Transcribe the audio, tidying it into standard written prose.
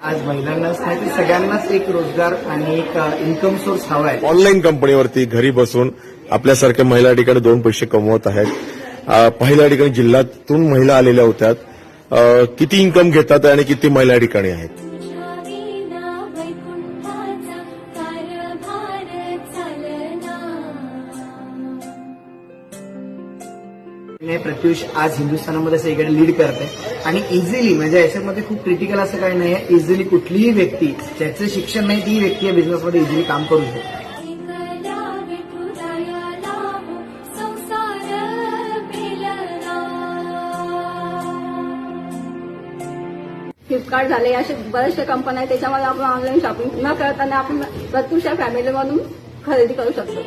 आज महिलांनाच नाही तर सगळ्यांनाच एक रोजगार आणि एक इन्कम सोर्स हवा आहे. ऑनलाईन कंपनीवरती घरी बसून आपल्यासारख्या महिला या ठिकाणी 2 पैसे कमवत आहेत. पहिल्या ठिकाणी जिल्ह्यातून महिला आलेल्या होत्या. किती इन्कम घेतात आणि किती महिला या ठिकाणी आहेत? प्रत्युष आज हिंदुस्थानामध्ये सगळीकडे लीड करते आणि इझिली म्हणजे याच्यामध्ये खूप क्रिटिकल असं काही नाही आहे. इझिली कुठलीही व्यक्ती ज्याचं शिक्षण नाही ती व्यक्ती या बिझनेसमध्ये इझिली काम करू शकते. फ्लिपकार्ट झाले असे बऱ्याचशा कंपन्या आहेत त्याच्यामध्ये आपण ऑनलाईन शॉपिंग न करताना आपण प्रत्युष फॅमिलीमधून खरेदी करू शकतो.